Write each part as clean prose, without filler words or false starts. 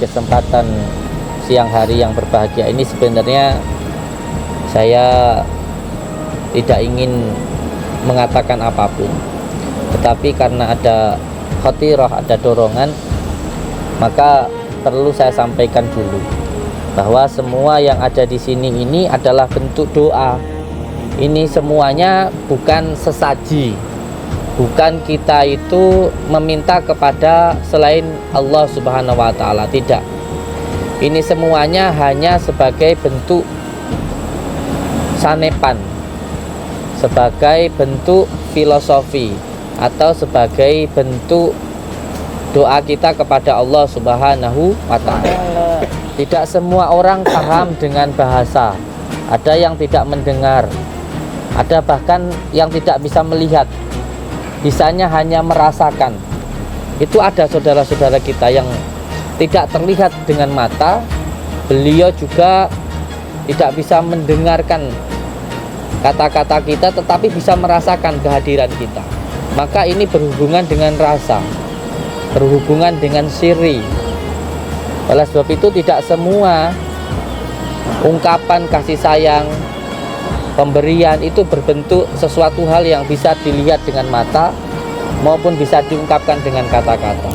kesempatan siang hari yang berbahagia ini sebenarnya saya tidak ingin mengatakan apapun, tetapi karena ada khatirah, ada dorongan, maka perlu saya sampaikan dulu bahwa semua yang ada di sini ini adalah bentuk doa. Ini semuanya bukan sesaji, bukan kita itu meminta kepada selain Allah Subhanahu wa Ta'ala, tidak. Ini semuanya hanya sebagai bentuk sanepan, sebagai bentuk filosofi, atau sebagai bentuk doa kita kepada Allah Subhanahu wa Ta'ala. Tidak semua orang paham dengan bahasa, ada yang tidak mendengar, ada bahkan yang tidak bisa melihat, bisanya hanya merasakan. Itu ada saudara-saudara kita yang tidak terlihat dengan mata, beliau juga tidak bisa mendengarkan kata-kata kita, tetapi bisa merasakan kehadiran kita. Maka ini berhubungan dengan rasa, berhubungan dengan siri. Oleh sebab itu tidak semua ungkapan kasih sayang, pemberian itu berbentuk sesuatu hal yang bisa dilihat dengan mata maupun bisa diungkapkan dengan kata-kata.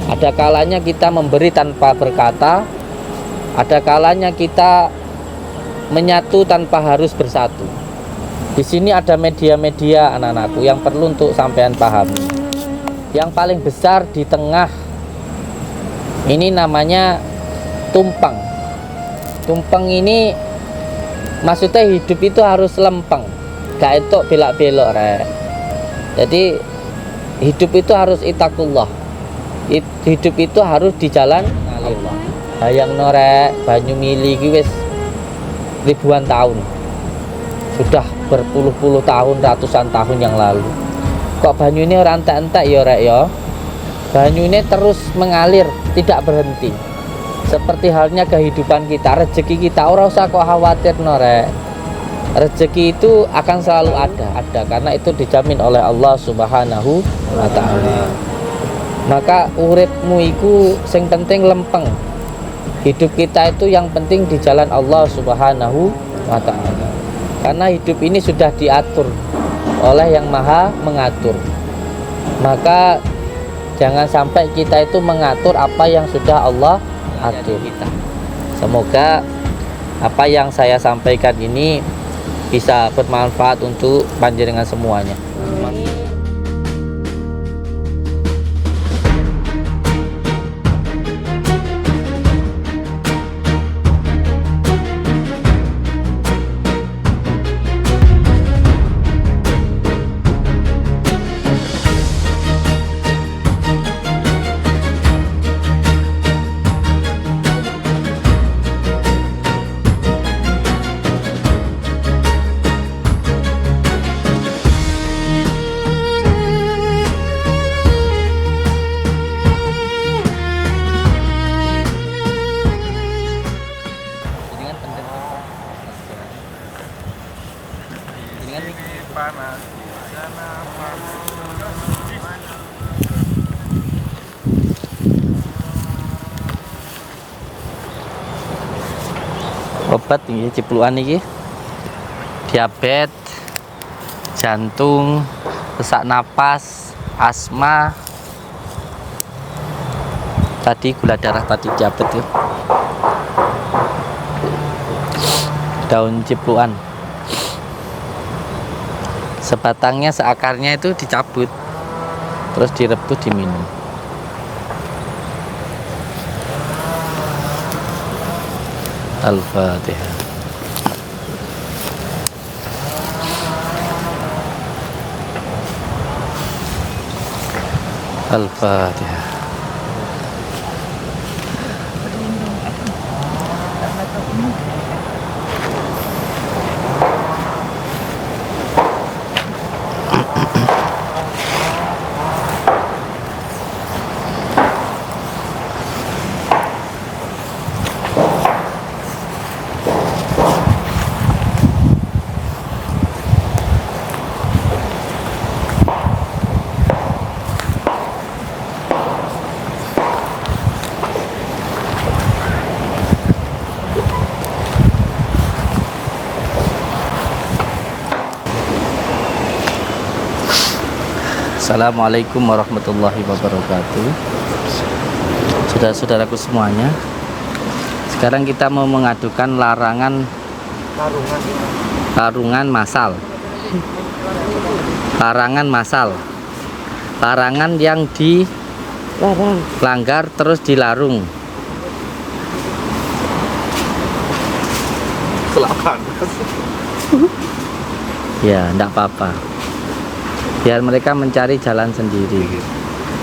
Ada kalanya kita memberi tanpa berkata, ada kalanya kita menyatu tanpa harus bersatu. Di sini ada media-media anak-anakku yang perlu untuk sampean pahami. Yang paling besar di tengah ini namanya tumpeng. Tumpeng ini maksudnya hidup itu harus lempeng, gak entuk belak-belok rek. Jadi hidup itu harus itakullah. Hidup itu harus di jalan Allah. Hayang norek banyu mili iki wis ribuan tahun. Sudah berpuluh-puluh tahun, ratusan tahun yang lalu. Kok banyu ini ora entek-entek ya rek ya? Banyu ini terus mengalir, tidak berhenti. Seperti halnya kehidupan kita, rezeki kita, ora usah kok khawatir norek. Rezeki itu akan selalu ada karena itu dijamin oleh Allah Subhanahu wa Ta'ala. Maka uripmu iku sing penting lempeng. Hidup kita itu yang penting di jalan Allah Subhanahu wa Ta'ala. Karena hidup ini sudah diatur oleh yang maha mengatur. Maka jangan sampai kita itu mengatur apa yang sudah Allah atur. Semoga apa yang saya sampaikan ini bisa bermanfaat untuk panjenengan semuanya. Obat ini cipluan ini diabetes, jantung, sesak napas, asma. Tadi gula darah, tadi diabetes. Daun cipluan. Sebatangnya, seakarnya itu dicabut, terus direbus, diminum. Al-Fatihah. Al-Fatihah. Assalamualaikum warahmatullahi wabarakatuh. Saudara-saudaraku semuanya, sekarang kita mau mengadukan larangan massal. Larangan massal. Larangan yang dilanggar terus dilarung. Ya, enggak apa-apa. Biar mereka mencari jalan sendiri.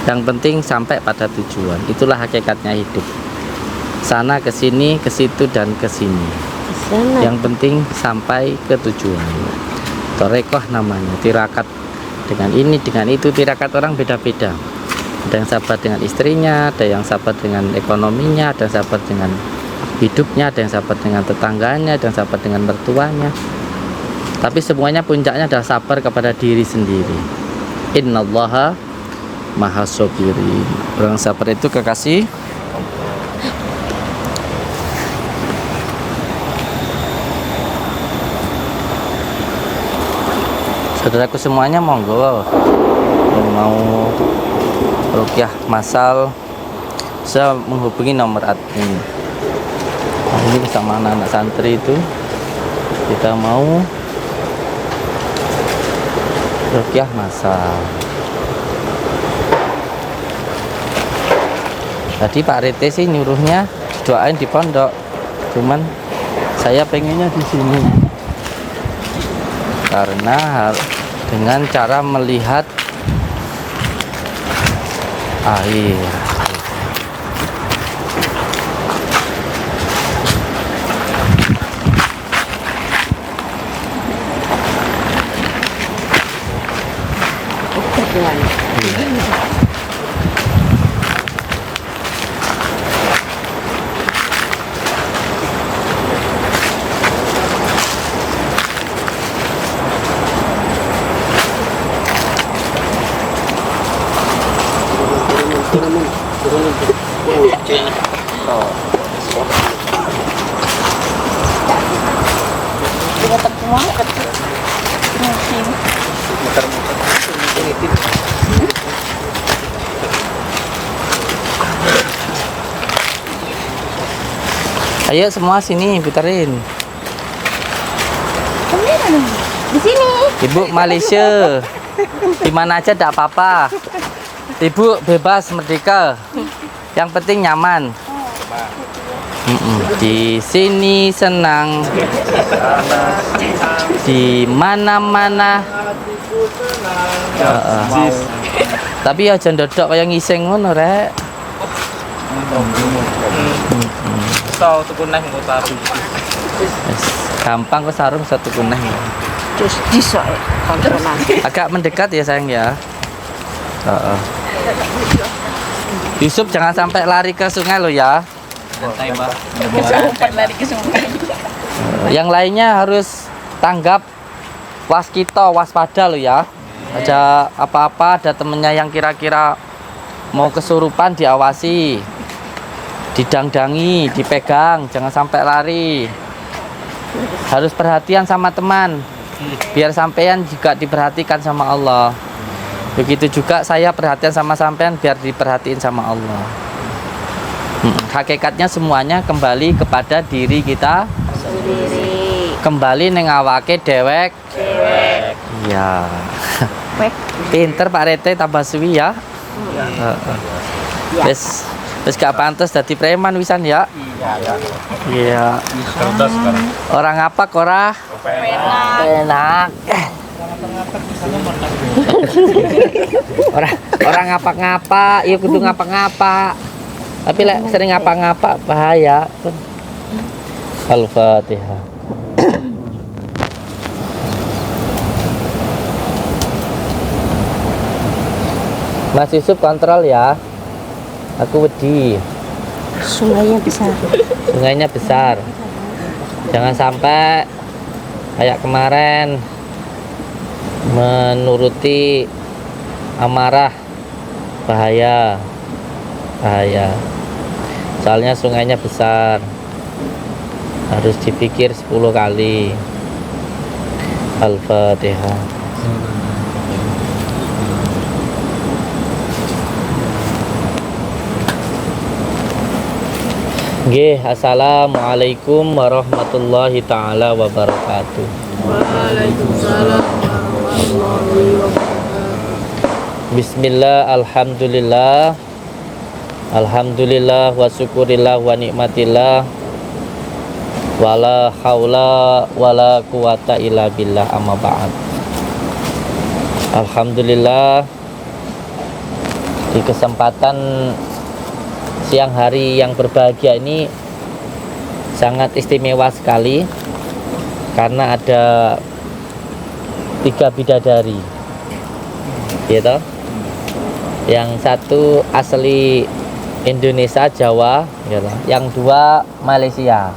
Yang penting sampai pada tujuan. Itulah hakikatnya hidup. Sana ke sini, ke situ dan ke sini. Yang penting sampai ke tujuan. Torekoh namanya, tirakat dengan ini, dengan itu. Tirakat orang beda-beda. Ada yang sabar dengan istrinya, ada yang sabar dengan ekonominya, ada yang sabar dengan hidupnya, ada yang sabar dengan tetangganya, ada yang sabar dengan mertuanya. Tapi semuanya puncaknya adalah sabar kepada diri sendiri. Innallaha mahasobirin. Orang sabar itu kekasih saudaraku semuanya, monggo mau ruqyah massal bisa menghubungi nomor admin. Ini bersama anak-anak santri itu kita mau ruqyah massal. Tadi Pak Rete sih nyuruhnya doain di pondok, cuman saya pengennya di sini karena dengan cara melihat air. Ayo semua sini puterin. Di sini. Ibu Malaysia, di mana aja tidak apa-apa. Ibu bebas merdeka. Yang penting nyaman. Di sini senang. Di mana-mana. Tapi aja ndodok kaya ngising ngono rek. Satu kuneh sarung. Gampang kok sarung satu kuneh. Terus diso kontrolan. Agak mendekat ya sayang ya. Yusuf jangan sampai lari ke sungai lo ya. Santai, Mbak. Sampai lari ke sungai. Yang lainnya harus tanggap waspada lo ya. Ada apa-apa, ada temennya yang kira-kira mau kesurupan, diawasi, didangdangi, dipegang, jangan sampai lari. Harus perhatian sama teman, biar sampean juga diperhatikan sama Allah. Begitu juga saya perhatian sama sampean, biar diperhatiin sama Allah. Hakikatnya semuanya kembali kepada diri kita sendiri. Kembali neng awake dewek. Iya. Pinter Pak Rete tambah suwi ya. Wis gak pantes dadi preman wisan ya. Iya. Orang apa ora? Enak. Orang ngapa-ngapa, iya kudu ngapa-ngapa. Tapi lek sering ngapa-ngapa bahaya. Al-Fatihah. Mas Yusuf kontrol ya. Aku wedi. Sungainya besar. Sungainya besar. Jangan sampai kayak kemarin menuruti amarah, bahaya. Soalnya sungainya besar, harus dipikir 10 kali. Al-Fatihah. Nggih, assalamualaikum warahmatullahi taala wabarakatuh. Waalaikumsalam warahmatullahi wabarakatuh. Bismillah, alhamdulillah. Alhamdulillah wa syukurillah wa nikmatillah. Wala haula wala quwata illa billah, amma ba'd. Alhamdulillah, di kesempatan siang hari yang berbahagia ini sangat istimewa sekali karena ada 3 bidadari, gitu. Yang satu asli Indonesia, Jawa, gitu. Yang 2 Malaysia.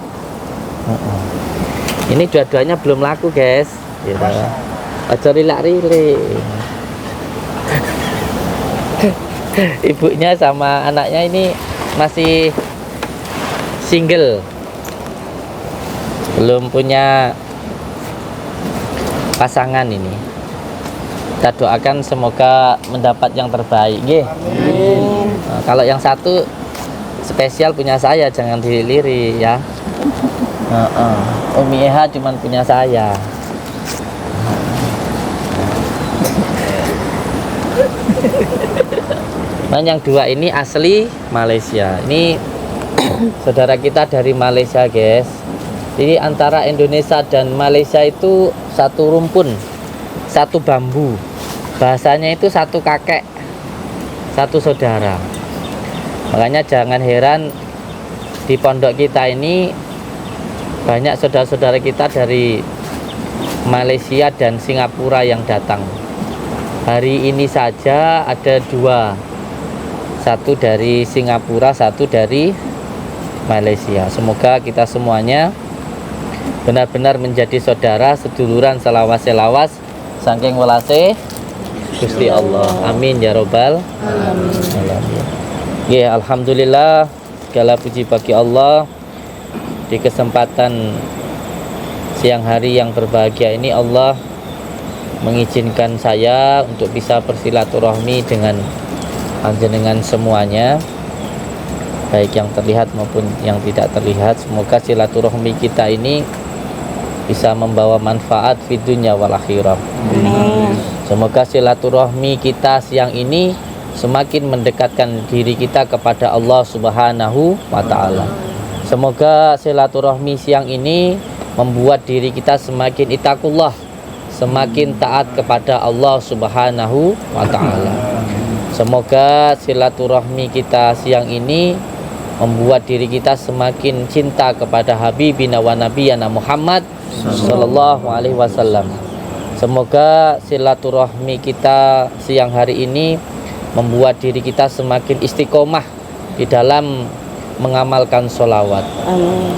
Ini dua-duanya belum laku, guys, gitu. Aja rilak-rilik. Ibunya sama anaknya ini masih single, belum punya pasangan ini. Kita doakan semoga mendapat yang terbaik, nggih. Nah, kalau yang satu spesial punya saya, jangan diliri ya. Umi Eha cuman punya saya. Nah, yang 2 ini asli Malaysia. Ini saudara kita dari Malaysia, guys. Jadi antara Indonesia dan Malaysia itu satu rumpun, satu bambu. Bahasanya itu satu kakek, satu saudara. Makanya jangan heran di pondok kita ini banyak saudara-saudara kita dari Malaysia dan Singapura yang datang. Hari ini saja ada 2. Satu dari Singapura, satu dari Malaysia. Semoga kita semuanya benar-benar menjadi saudara, seduluran, selawas-selawas saking welase Gusti Allah. Amin ya robbal alamin. Ya, alhamdulillah, segala puji bagi Allah. Di kesempatan siang hari yang berbahagia ini, Allah mengizinkan saya untuk bisa bersilaturahmi dengan panjenengan semuanya, baik yang terlihat maupun yang tidak terlihat. Semoga silaturahmi kita ini bisa membawa manfaat di dunia wal akhirah. Amin. Semoga silaturahmi kita siang ini semakin mendekatkan diri kita kepada Allah Subhanahu wa taala. Semoga silaturahmi siang ini membuat diri kita semakin ittaqullah, semakin taat kepada Allah Subhanahu wa taala. Semoga silaturahmi kita siang ini membuat diri kita semakin cinta kepada Habibina wa Nabiyana Muhammad sallallahu alaihi wasallam. Semoga silaturahmi kita siang hari ini membuat diri kita semakin istiqomah di dalam mengamalkan sholawat.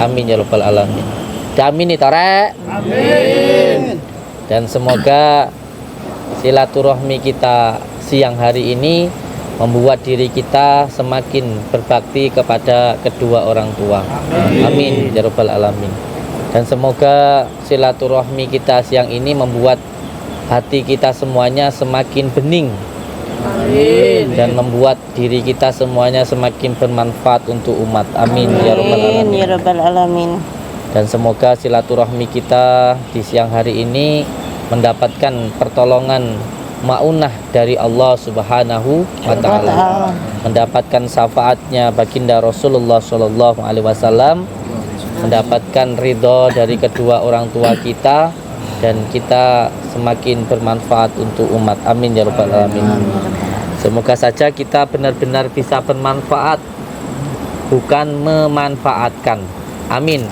Amin ya rabbal alamin. Amin itu rek. Amin. Dan semoga silaturahmi kita siang hari ini membuat diri kita semakin berbakti kepada kedua orang tua. Amin ya rabbal alamin. Dan semoga silaturahmi kita siang ini membuat hati kita semuanya semakin bening. Amin. Dan membuat diri kita semuanya semakin bermanfaat untuk umat. Amin ya rabbal alamin. Ya rabbal alamin. Dan semoga silaturahmi kita di siang hari ini mendapatkan pertolongan maunah dari Allah Subhanahu wa taala, mendapatkan syafaatnya baginda Rasulullah sallallahu alaihi wasallam, mendapatkan ridho dari kedua orang tua kita, dan kita semakin bermanfaat untuk umat. Amin ya rabbal alamin. Semoga saja kita benar-benar bisa bermanfaat, bukan memanfaatkan. Amin.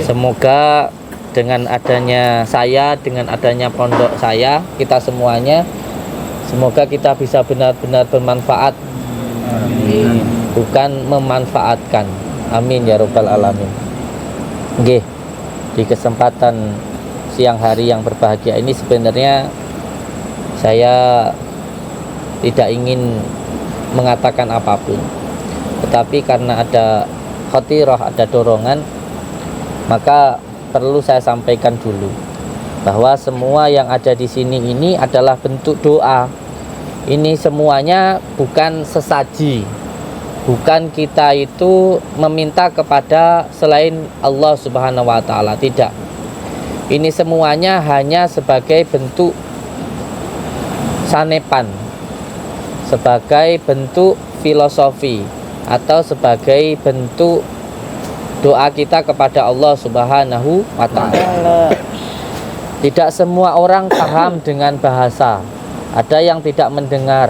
Semoga dengan adanya saya, dengan adanya pondok saya, kita semuanya, semoga kita bisa benar-benar bermanfaat, bukan memanfaatkan. Amin ya rabbal alamin. Nggih, di kesempatan siang hari yang berbahagia ini sebenarnya saya tidak ingin mengatakan apapun, tetapi karena ada khatirah, ada dorongan, maka perlu saya sampaikan dulu bahwa semua yang ada di sini ini adalah bentuk doa. Ini semuanya bukan sesaji, bukan kita itu meminta kepada selain Allah Subhanahu wa taala, tidak. Ini semuanya hanya sebagai bentuk sanepan, sebagai bentuk filosofi, atau sebagai bentuk doa kita kepada Allah Subhanahu wa taala. Tidak semua orang paham dengan bahasa. Ada yang tidak mendengar.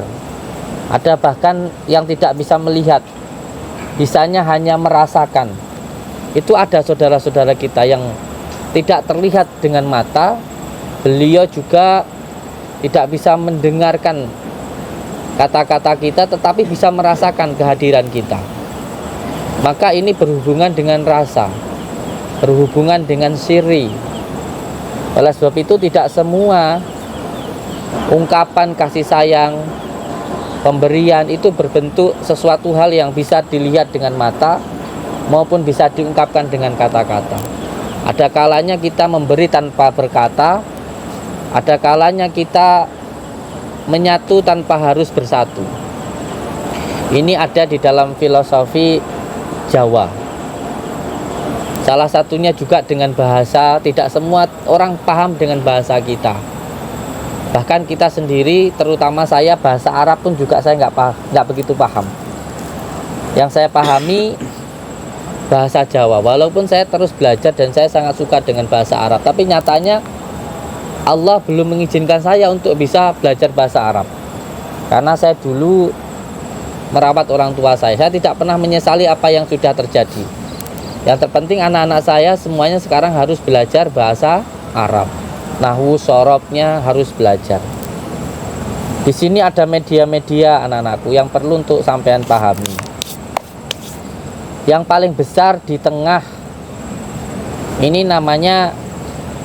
Ada bahkan yang tidak bisa melihat. Bisanya hanya merasakan. Itu ada saudara-saudara kita yang tidak terlihat dengan mata. Beliau juga tidak bisa mendengarkan kata-kata kita, tetapi bisa merasakan kehadiran kita. Maka ini berhubungan dengan rasa, berhubungan dengan siri. Oleh sebab itu tidak semua ungkapan kasih sayang, pemberian itu berbentuk sesuatu hal yang bisa dilihat dengan mata maupun bisa diungkapkan dengan kata-kata. Ada kalanya kita memberi tanpa berkata, ada kalanya kita menyatu tanpa harus bersatu. Ini ada di dalam filosofi Jawa. Salah satunya juga dengan bahasa. Tidak semua orang paham dengan bahasa kita. Bahkan kita sendiri, terutama saya, bahasa Arab pun juga saya nggak begitu paham. Yang saya pahami bahasa Jawa. Walaupun saya terus belajar dan saya sangat suka dengan bahasa Arab, tapi nyatanya Allah belum mengizinkan saya untuk bisa belajar bahasa Arab. Karena saya dulu merawat orang tua saya tidak pernah menyesali apa yang sudah terjadi. Yang terpenting anak-anak saya semuanya sekarang harus belajar bahasa Arab. Nahwu sorobnya harus belajar. Di sini ada media-media anak-anakku yang perlu untuk sampean pahami. Yang paling besar di tengah ini namanya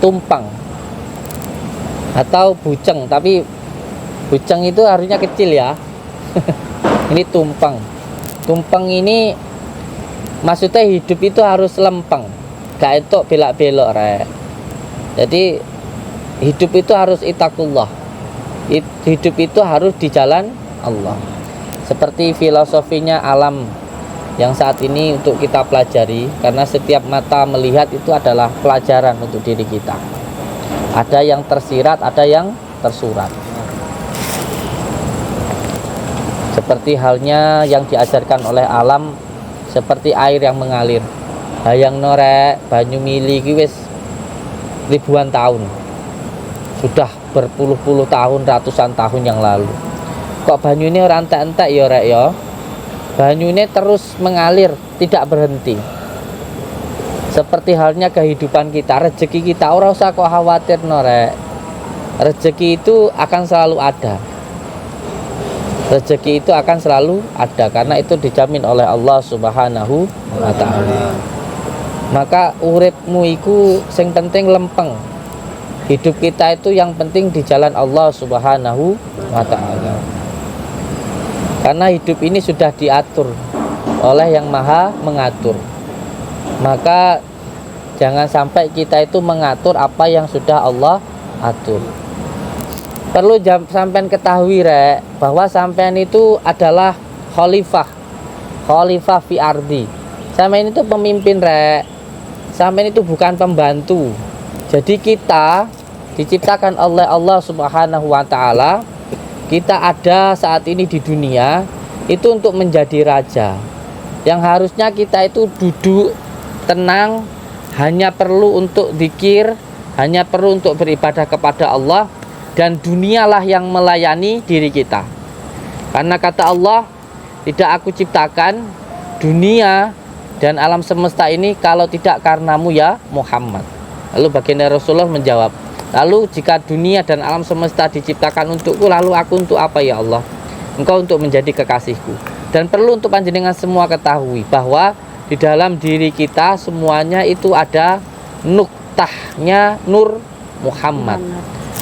tumpeng atau buceng, tapi buceng itu harusnya kecil ya. Ini tumpeng. Tumpeng ini maksudnya hidup itu harus lempeng, gak etok belak-belok rek. Jadi hidup itu harus itakullah. Hidup itu harus di jalan Allah. Seperti filosofinya alam yang saat ini untuk kita pelajari, karena setiap mata melihat itu adalah pelajaran untuk diri kita. Ada yang tersirat, ada yang tersurat. Seperti halnya yang diajarkan oleh alam, seperti air yang mengalir. Hayang norek banyu mili iki wis ribuan tahun. Sudah berpuluh-puluh tahun, ratusan tahun yang lalu. Kok banyune ora entek-entek ya rek ya? Banyune terus mengalir, tidak berhenti. Seperti halnya kehidupan kita, rezeki kita, ora usah kok khawatir norek. Rezeki itu akan selalu ada. Rezeki itu akan selalu ada karena itu dijamin oleh Allah Subhanahu wa taala. Maka uripmu iku sing penting lempeng. Hidup kita itu yang penting di jalan Allah Subhanahu wa taala. Karena hidup ini sudah diatur oleh yang Maha mengatur. Maka jangan sampai kita itu mengatur apa yang sudah Allah atur. Perlu sampean ketahui rek, bahwa sampean itu adalah khalifah fi ardi. Sampean itu pemimpin rek. Sampean itu bukan pembantu. Jadi kita diciptakan oleh Allah Subhanahu wa taala. Kita ada saat ini di dunia itu untuk menjadi raja. Yang harusnya kita itu duduk tenang, hanya perlu untuk zikir, hanya perlu untuk beribadah kepada Allah. Dan dunialah yang melayani diri kita. Karena kata Allah, tidak aku ciptakan dunia dan alam semesta ini kalau tidak karenamu ya Muhammad. Lalu baginda Rasulullah menjawab, lalu jika dunia dan alam semesta diciptakan untukku, lalu aku untuk apa ya Allah? Engkau untuk menjadi kekasihku. Dan perlu untuk panjenengan semua ketahui bahwa di dalam diri kita semuanya itu ada nuktahnya Nur Muhammad.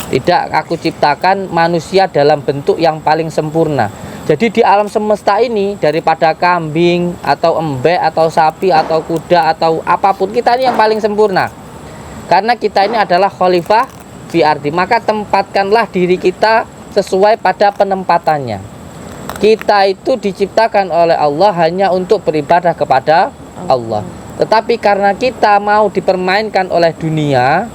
Tidak aku ciptakan manusia dalam bentuk yang paling sempurna. Jadi di alam semesta ini, daripada kambing atau embek atau sapi atau kuda atau apapun, kita ini yang paling sempurna. Karena kita ini adalah khalifah fi ardi. Maka tempatkanlah diri kita sesuai pada penempatannya. Kita itu diciptakan oleh Allah hanya untuk beribadah kepada Allah. Tetapi karena kita mau dipermainkan oleh dunia,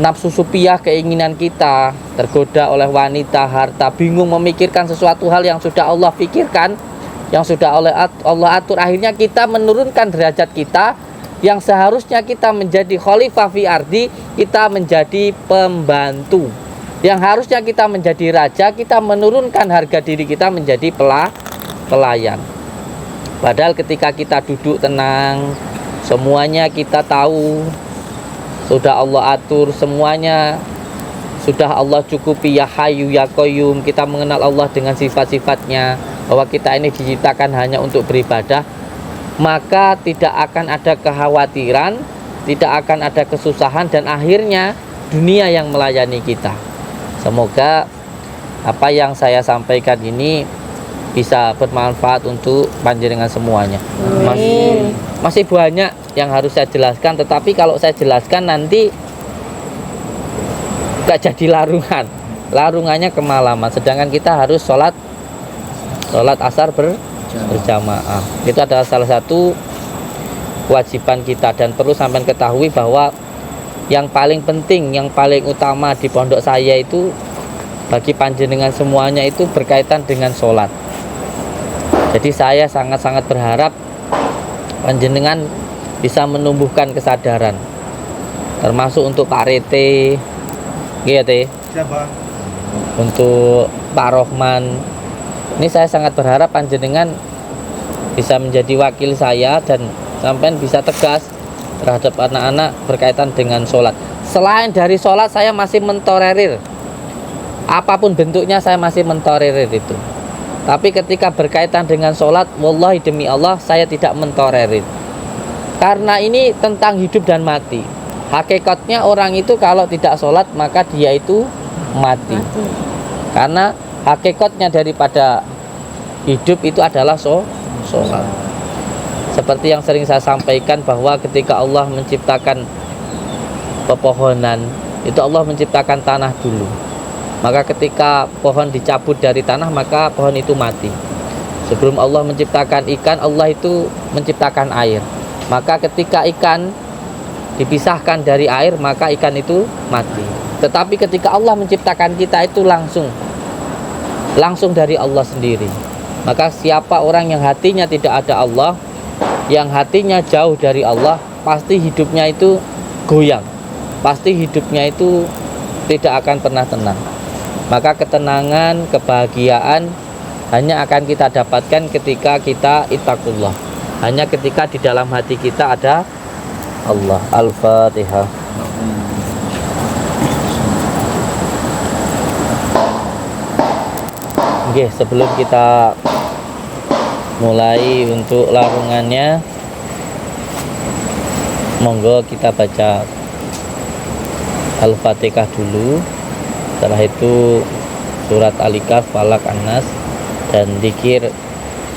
nafsu supiah, keinginan kita, tergoda oleh wanita, harta, bingung memikirkan sesuatu hal yang sudah Allah pikirkan, yang sudah Allah atur, akhirnya kita menurunkan derajat kita. Yang seharusnya kita menjadi khalifah fi ardi, kita menjadi pembantu. Yang harusnya kita menjadi raja, kita menurunkan harga diri kita menjadi pelayan. Padahal ketika kita duduk tenang, semuanya kita tahu, sudah Allah atur semuanya, sudah Allah cukupi, ya Hayyu ya Qayyum. Kita mengenal Allah dengan sifat-sifatnya, bahwa kita ini diciptakan hanya untuk beribadah, maka tidak akan ada kekhawatiran, tidak akan ada kesusahan, dan akhirnya dunia yang melayani kita. Semoga apa yang saya sampaikan ini bisa bermanfaat untuk panjenengan semuanya. Masih banyak yang harus saya jelaskan, tetapi kalau saya jelaskan nanti gak jadi larungannya kemalaman, sedangkan kita harus sholat asar berjamaah. Itu adalah salah satu kewajiban kita, dan perlu sampai ketahui bahwa yang paling penting, yang paling utama di pondok saya itu bagi panjenengan semuanya itu berkaitan dengan sholat. Jadi saya sangat-sangat berharap panjenengan bisa menumbuhkan kesadaran, termasuk untuk Pak Rete, gitu, untuk Pak Rohman. Ini saya sangat berharap panjenengan bisa menjadi wakil saya dan sampai bisa tegas terhadap anak-anak berkaitan dengan sholat. Selain dari sholat, saya masih mentolerir, apapun bentuknya saya masih mentolerir itu. Tapi ketika berkaitan dengan sholat, wallahi demi Allah, saya tidak mentolerir. Karena ini tentang hidup dan mati. Hakikatnya orang itu kalau tidak sholat, maka dia itu mati. Karena hakikatnya daripada hidup itu adalah sholat. Seperti yang sering saya sampaikan, bahwa ketika Allah menciptakan pepohonan, itu Allah menciptakan tanah dulu. Maka ketika pohon dicabut dari tanah, maka pohon itu mati. Sebelum Allah menciptakan ikan, Allah itu menciptakan air. Maka ketika ikan dipisahkan dari air, maka ikan itu mati. Tetapi ketika Allah menciptakan kita itu langsung dari Allah sendiri. Maka siapa orang yang hatinya tidak ada Allah, yang hatinya jauh dari Allah, pasti hidupnya itu goyang, pasti hidupnya itu tidak akan pernah tenang. Maka ketenangan, kebahagiaan hanya akan kita dapatkan ketika kita ittaqullah, hanya ketika di dalam hati kita ada Allah. Al-Fatihah. Oke, sebelum kita mulai untuk larungannya, monggo kita baca Al-Fatihah dulu. Setelah itu surat Al-Kahf, Falaq, An-Nas, dan zikir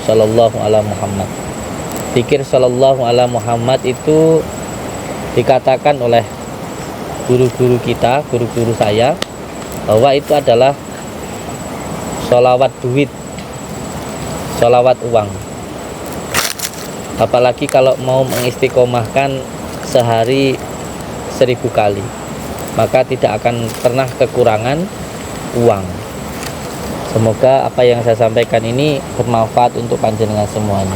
sallallahu ala Muhammad. Zikir sallallahu ala Muhammad itu dikatakan oleh guru-guru kita, guru-guru saya, bahwa itu adalah sholawat duit, sholawat uang. Apalagi kalau mau mengistiqomahkan sehari 1000 kali, maka tidak akan pernah kekurangan uang. Semoga apa yang saya sampaikan ini bermanfaat untuk panjenengan semuanya.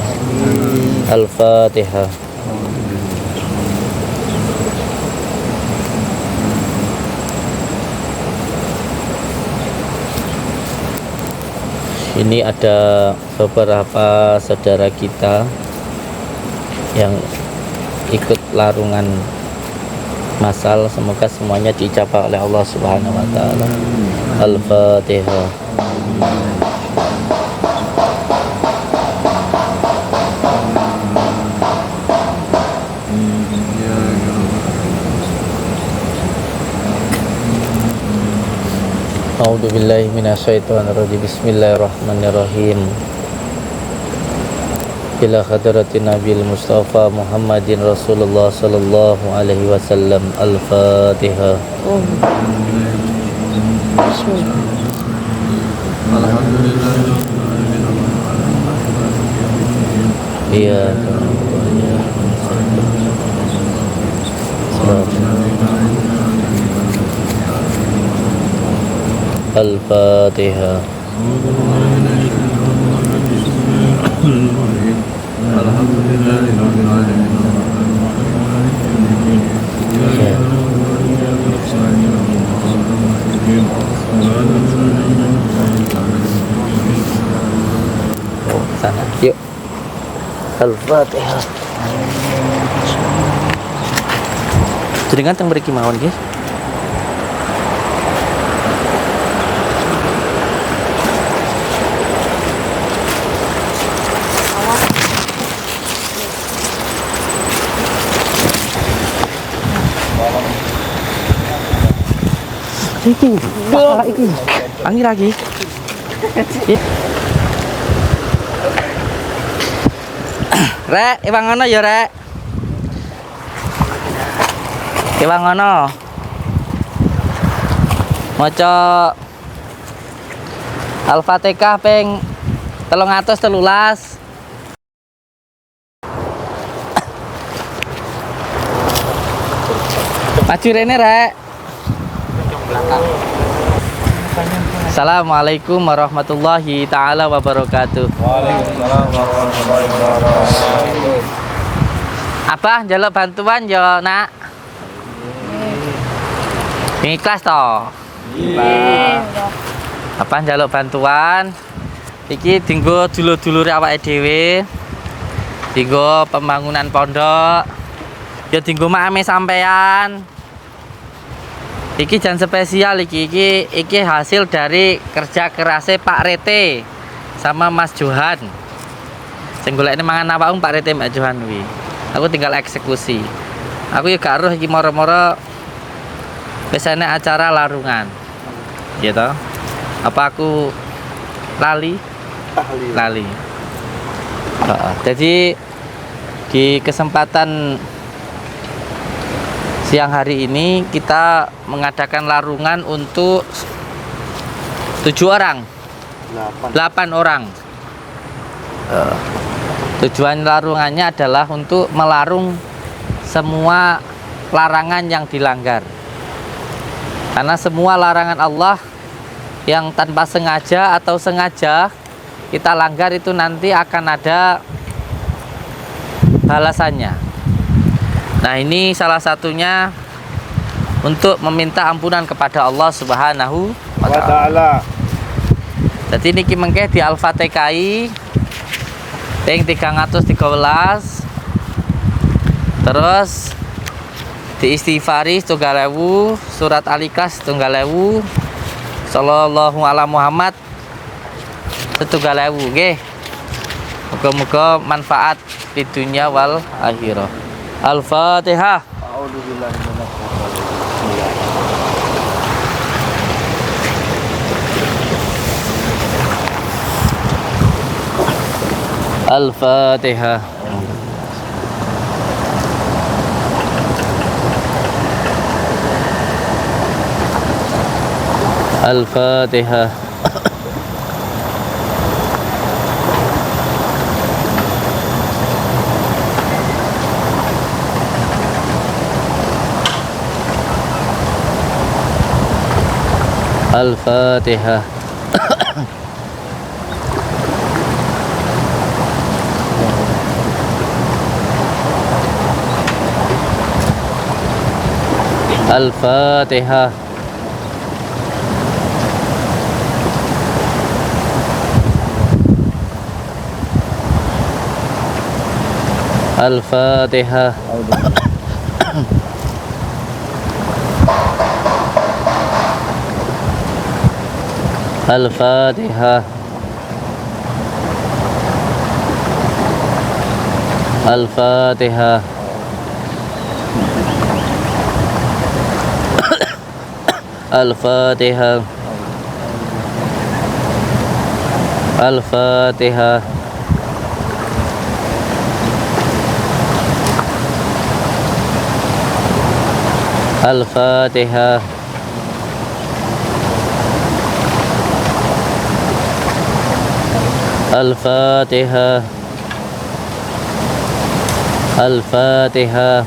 Al-Fatihah. Ini ada beberapa saudara kita yang ikut larungan masal, semoga semuanya diijabah oleh Allah Subhanahu wa taala. Al-Fatihah. A'udzu billahi minasyaitonir rajim. Bismillahirrahmanirrahim. Ila hadratin Nabil Mustafa Muhammadin Rasulullah sallallahu alaihi wasallam. Al-Fatihah. Alhamdulillah. Iya. Al-Fatihah. Oh, sana. Yuk. Al-Fatihah. Jenengan teng mriki mawon nggih. Iki, iki. Angin lagi. Rek, iwang ngono ya, Rek. Iwang ngono. Maca Al-Fatihah ping 313. Maju rene, Rek. Assalamualaikum warahmatullahi taala wabarakatuh. Waalaikumsalam warahmatullahi wabarakatuh. Abah njaluk bantuan ya, Nak. Ikhlas toh? Abah njaluk bantuan. Iki dinggo dulur-dulure awake dhewe. Dinggo pembangunan pondok. Ya dinggo makame sampean. Iki jan spesial iki hasil dari kerja kerasnya Pak Rete sama Mas Johan. Sing golekne mangan awakmu Pak Rete Mbak Johan kuwi. Aku tinggal eksekusi. Aku ya gak roh iki moro-moro biasanya acara larungan. Gitu. Apa aku lali? Lali. Jadi di kesempatan siang hari ini kita mengadakan larungan untuk 7 orang, 8 orang. Tujuan larungannya adalah untuk melarung semua larangan yang dilanggar. Karena semua larangan Allah yang tanpa sengaja atau sengaja kita langgar itu nanti akan ada balasannya. Nah, ini salah satunya untuk meminta ampunan kepada Allah Subhanahu wa taala. Jadi niki mengke di Al-Fatihah ping 313. Terus di istighfari 3.000, surat Al-Ikhlas 3.000, sallallahu ala Muhammad 3.000 nggih. Muga-muga manfaat di dunia wal akhirah. Al-Fatihah. Al-Fatihah. Al-Fatihah. Al-Fatihah. Al-Fatihah. Al-Fatihah. Al-Fatihah. Al-Fatihah. Al-Fatihah. Al-Fatihah. Al-Fatihah. Al-Fatihah. Al-Fatihah.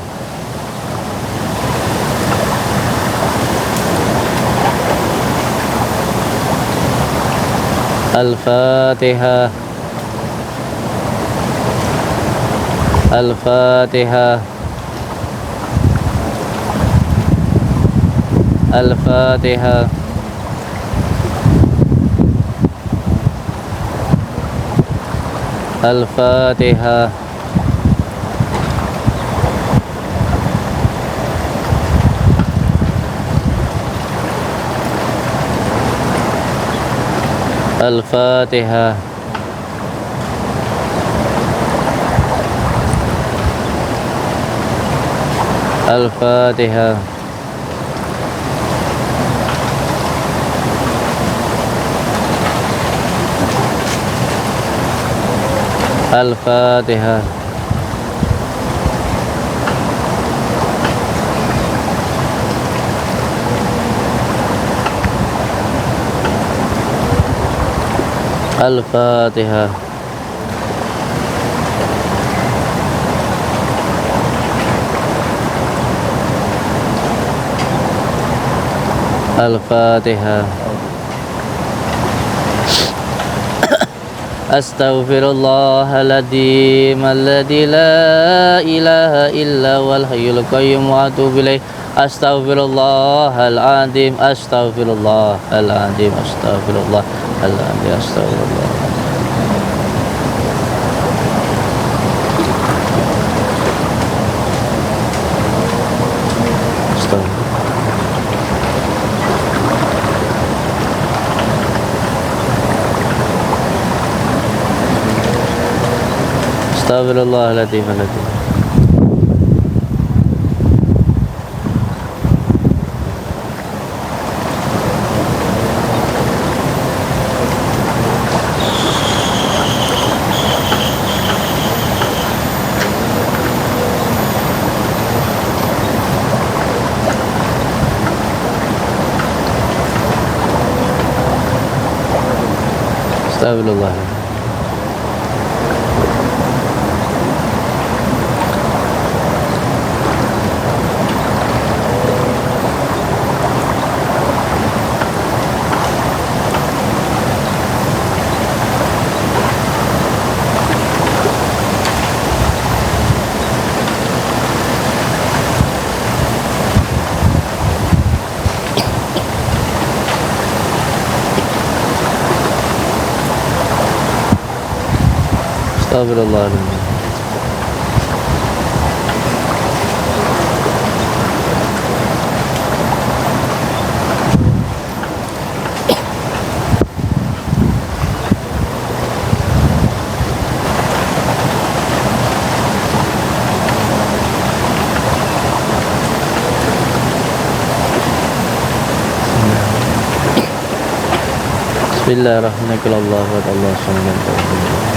Al-Fatihah. Al-Fatihah. Al-Fatihah. Al-Fatihah. Al-Fatihah. Al-Fatihah. Al-Fatihah. Al-Fatihah. Al-Fatihah. Astaghfirullahaladzim alladzi la ilaha illa wal hayyul qayyum wa atubu ilaih. Astaghfirullahaladzim. Astaghfirullahaladzim. Astaghfirullahaladzim. Astaghfirullah. Astaghfirullahaladzim. Astagfirullah. Astagfirullah. Bismillahirrahmanirrahim.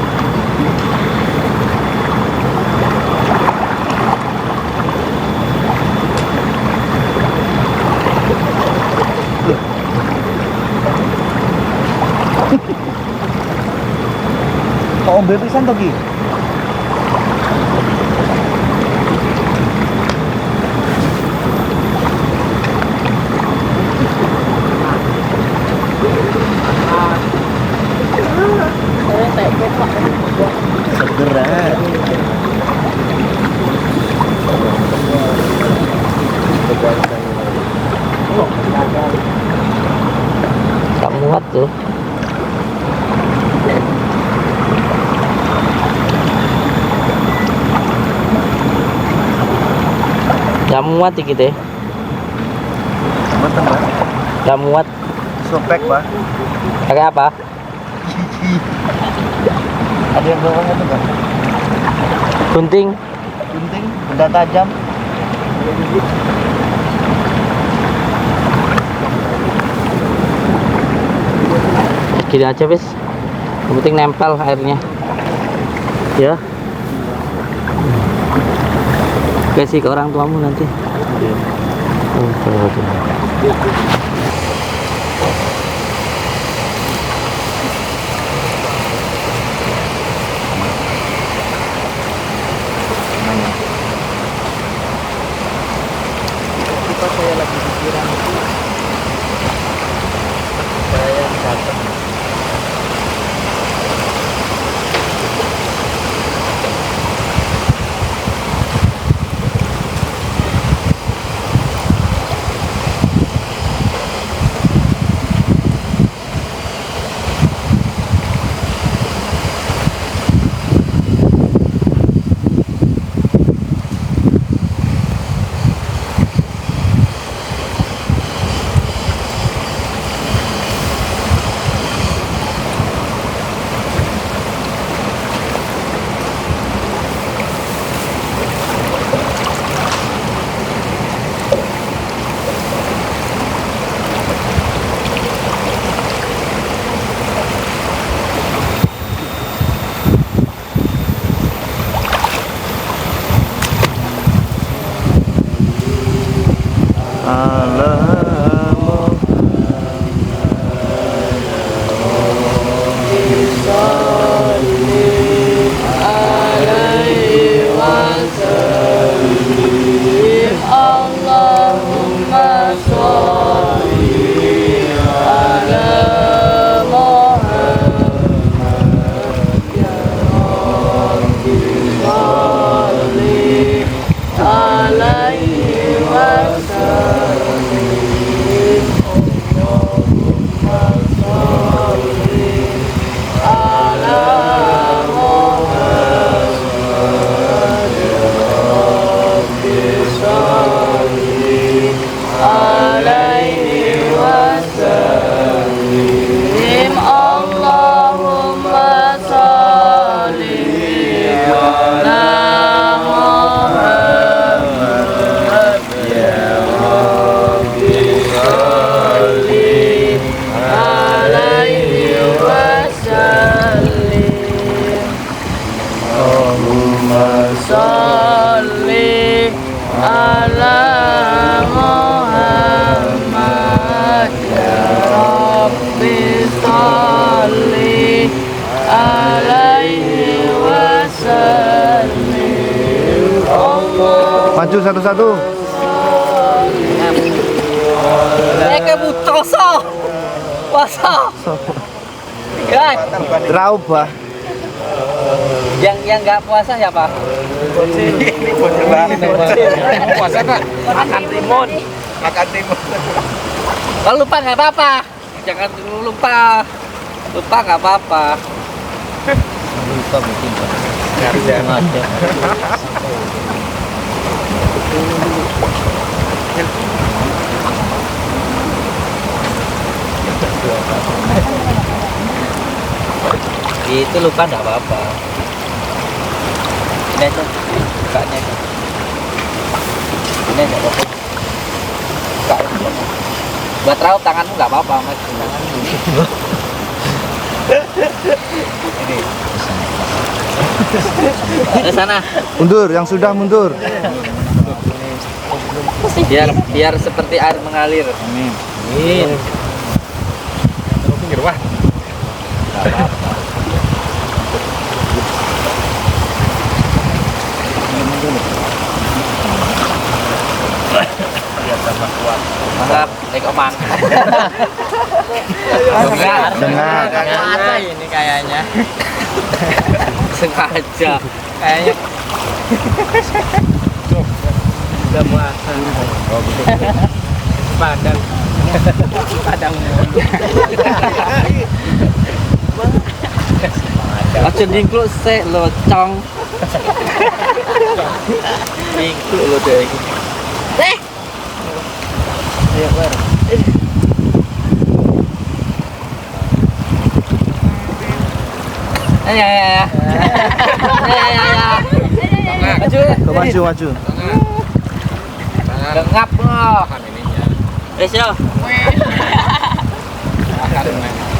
Ambil pisan to, Ki. Segera. Tak muat tuh. Gak muat dikit ya. Mantap, Pak. Gak muat. Sobek, Pak. Pakai apa? Ada yang bawahnya tuh, Pak. Gunting. Gunting, benda tajam. Gini aja wis. Yang penting nempel airnya. Ya. Kasih ke orang tuamu nanti. Oh, betul. Kita saya lagi pikiran itu. Saya datang. Maju satu-satu. Puasa. Guys, Traubah. yang nggak puasa siapa? Puasa Kak. Makan timun. Makan timun. Kalau lupa nggak apa-apa. Jangan lupa. Lupa nggak apa-apa. Lupa mungkin. Jangan ada. Itu lupa nggak apa-apa. Ini aja, bukanya aja. Ini nggak apa-apa. Buka aja. Buat raup tanganmu nggak apa-apa, Mas. Ini sana. Mundur, yang sudah mundur. Biar seperti air mengalir. Amin. Amin. Pinggir wah. Mangap, naik omang. Dengar. Sengaja ini kayaknya. Sengaja. Kayaknya. Udah puasa. Padang. Padang. Aja ningkluk sik lho, cong. Ningkluk lho dek iki. Ayo, Bar. Ya. Maju. Dengap loh. Wes yo.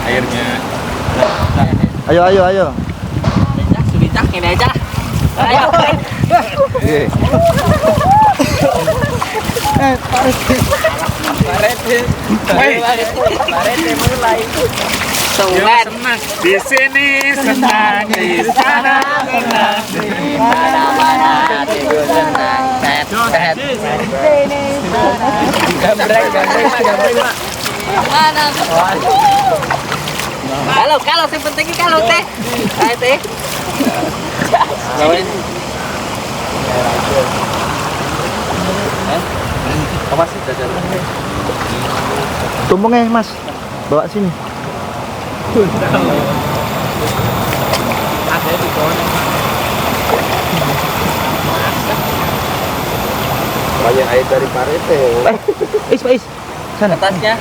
Airnya. Ayo. Sudah ini aja. Ayo. Oke. Parete mulai. Sulet. Di sini senang, di sana senang. Di mana-mana hatiku senang. Sehat. Gambreng, Pak. Mana? Kalau sing penting iki kalau teh. Ayo teh. Lawan. Apa sih jajan? Tumpengnya Mas. Bawa sini. Ada di bawah. Banyak air dari Parete. Is. Sana. Tasnya.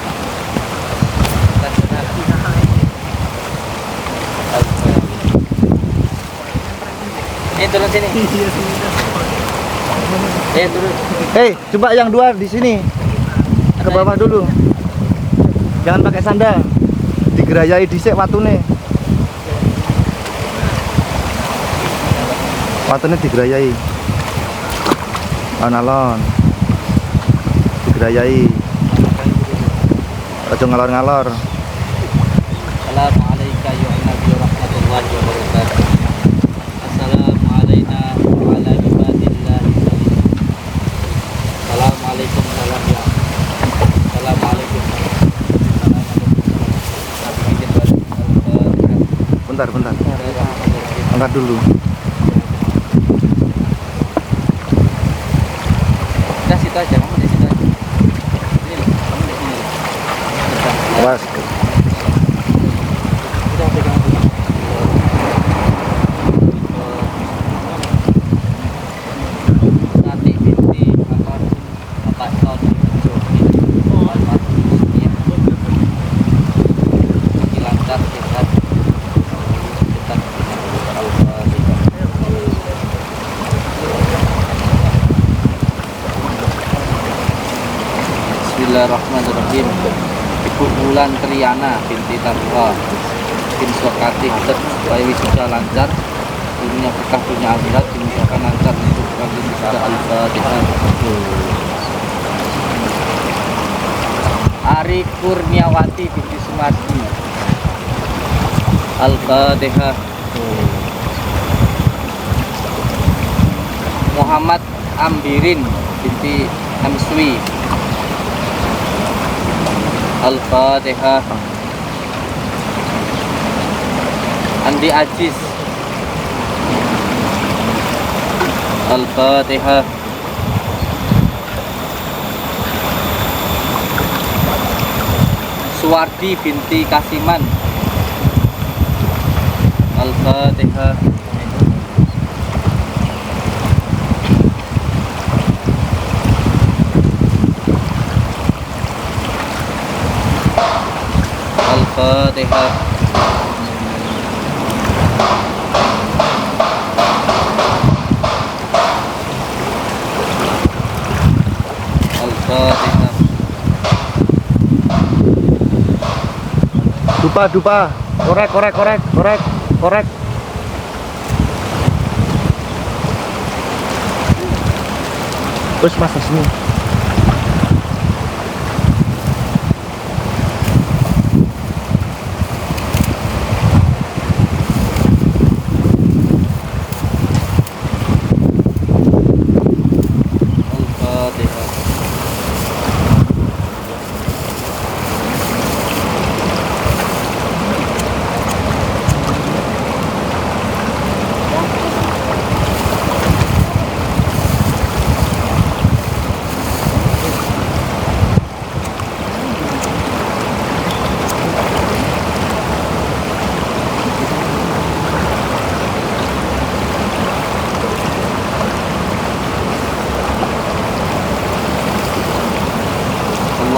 Turun sini. Turun. Hei, coba yang dua di sini. Ke bawah dulu. Jangan pakai sandal. Digerayai dhisik watune. Watune digerayai. Alon-alon. Digerayai. Aja ngalor-ngalor. Assalamualaikum warahmatullahi wabarakatuh. Assalamualaikum wa ala ibadillah. Assalamualaikum salam ya. Assalamualaikum. Bentar. Angkat dulu. Udah situ aja, kamu di situ aja. Ini loh, kamu di sini. Awas. Udah pegang dulu. Nanti binti apa tahun lancar kita Bismillahirrahmanirrahim. Ibu Bulan Triana binti Tarwa bin Sokati Hadat supaya wisuda lancar, dunia berkah dunia akhirat dimudahkan lancar untuk kalian wisuda. Al-Fatihah. Ari Kurniawati binti Sumardi. Al-Fatihah. Muhammad Ambirin binti Amswi. Al-Fatihah. Andi Aziz. Al-Fatihah. Suwardi binti Kasiman. Al-Fatihah. Al-Fatihah. Al-Fatihah. Dupa. Korek. Terus Mas sini. Al-Fatihah.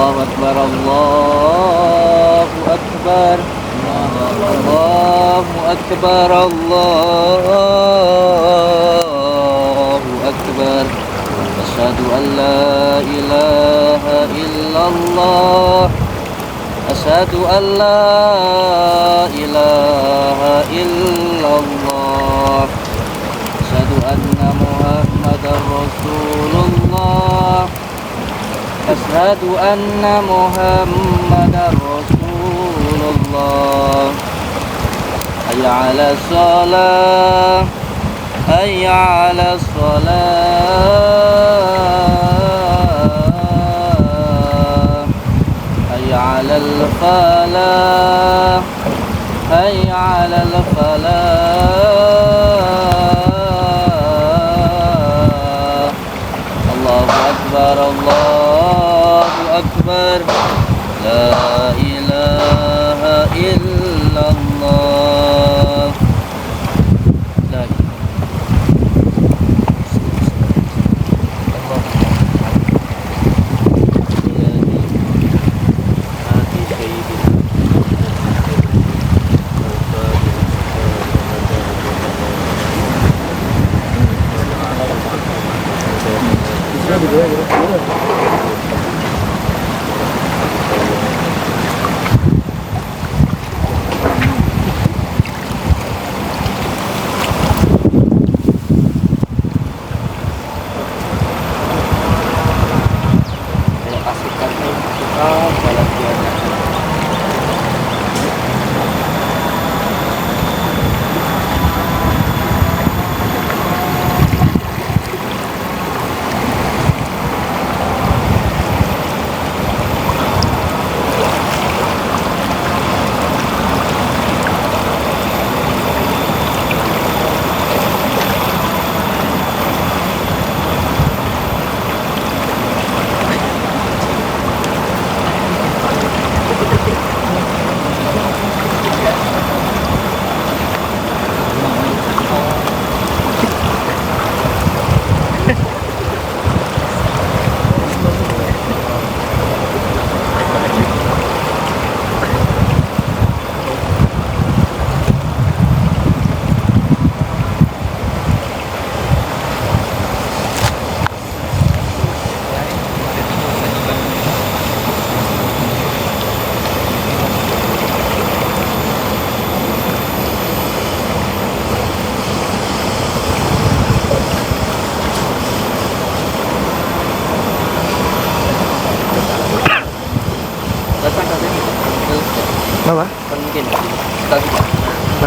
Allahu Akbar, Allahu Akbar, Allahu Akbar, Allahu Akbar. Asyhadu an la ilaha illallah, asyhadu an la ilaha illallah, asyhadu anna Muhammadar Rasulullah, asyhadu anna Muhammadar Rasulullah. Hayya 'alas shalah, hayya 'alas shalah, hayya 'alal falah, hayya 'alal falah. Allahu Akbar, Allahu Akbar, la ilaha illallah. La Apa? mungkin.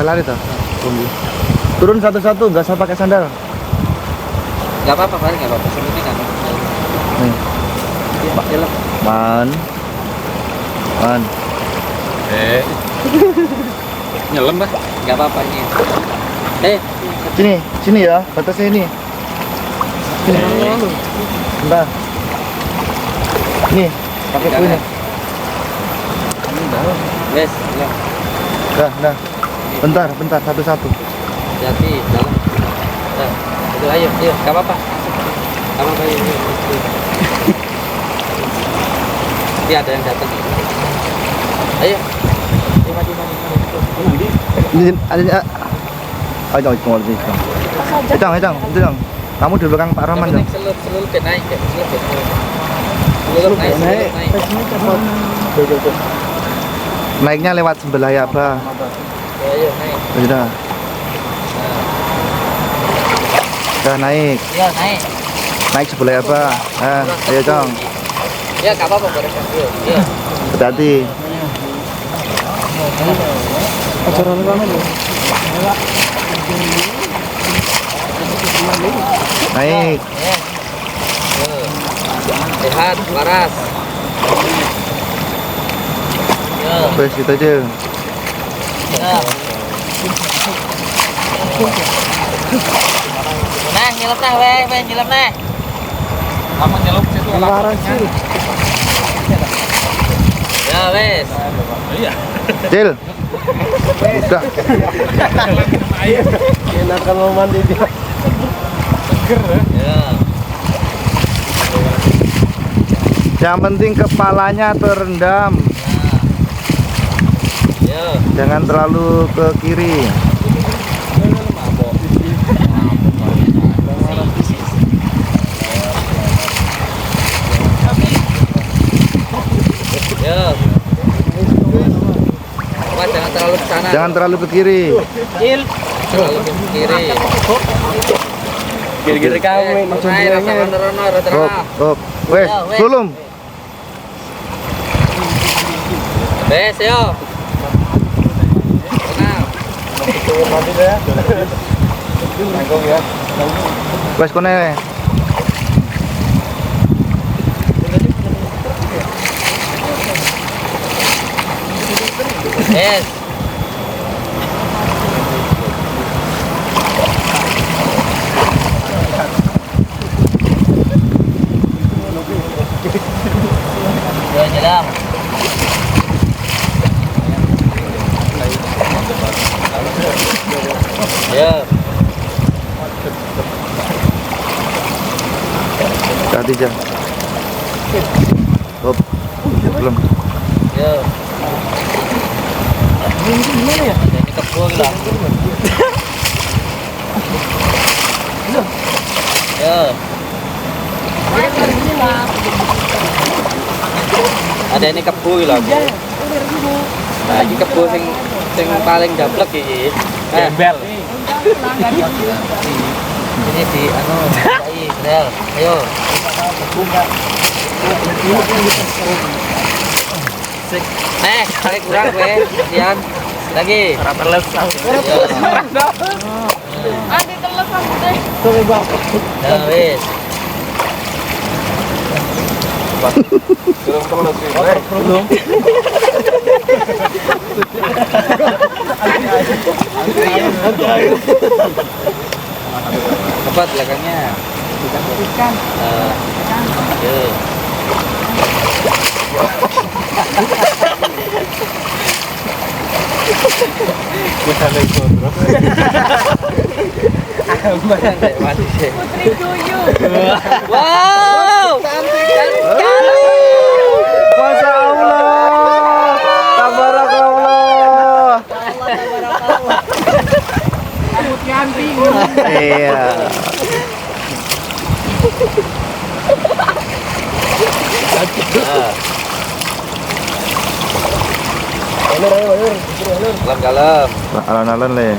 Lari tuh. Turun satu-satu, nggak usah pakai sandal. Gak apa-apa, Pak, gak apa-apa. Seperti kan. Nih, Jalan. man. Nyelam bah. Gak apa-apa ini. Sini ya, batasnya ini. Sini. Bentar. Nih, pakai kuenya. Wes, ya. Dah. Bentar, satu-satu. Hati, jalan. Nah, itu ayo, gak apa-apa. Gak apa-apa, ayo. Nanti ada yang datang. Ayo. Maju. Ini ada. Ayo, tunggu di sini. Ejang. Kamu di belakang Pak Rahman dong. Seluruh naik. Seluruh naik. Naiknya lewat sebelah ya, Abah. Ayo, naik. Sudah. Udah naik. Ya, naik. Naik sebelah ya, Abah. Ayo, Cong. Ya, gak apa-apa, bereskan dulu. Ya. Hati-hati. Naik. Ya. Sehat, waras. Ya. Wes gitu aja. Ya. Nah, nyelep nah, weh, nyelep nah. Kamu nyelup situ Ya, wes. Iya. Cil. Udah. Enakan mau mandi dia. Ya. Yang penting kepalanya terendam. Yo. Jangan terlalu ke kiri. Yo. Mas, jangan terlalu ke sana. Jangan terlalu ke kiri. Terlalu ke kiri. Kiri-kiri kamu Hop. Wes, sulum. Wes, yo. Wes kone. Yes. Yo, jelang. Yo. Khadijah. Hop. Belum. Yo. Ini kebun lah. Yo. Ada ini kebu lah. Nah, ini kebu sing paling dablek iki. Gembel. Ini di anu, Del. Ayo. Paling kurang gue. Kasihan. Lagi. Ya wis. Apa belakangnya? Oke. Putri Duyung. Wow, cantik sekali. Masya Allah. Tabarakallah. Iya. Kalem-kalem. Alon-alon le.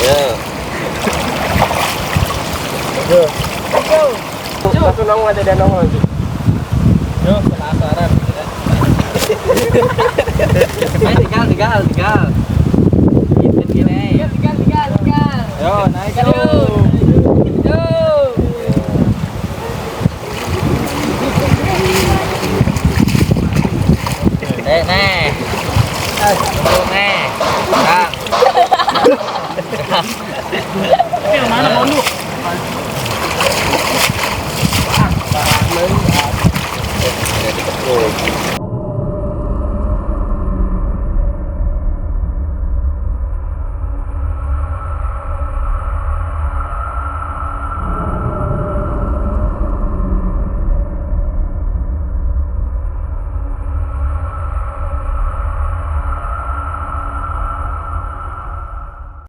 Ya. Satu nongol ada dan nongol. Yo, penasaran. Tinggal. Gini. Yo, naik yo. Nih. Kang.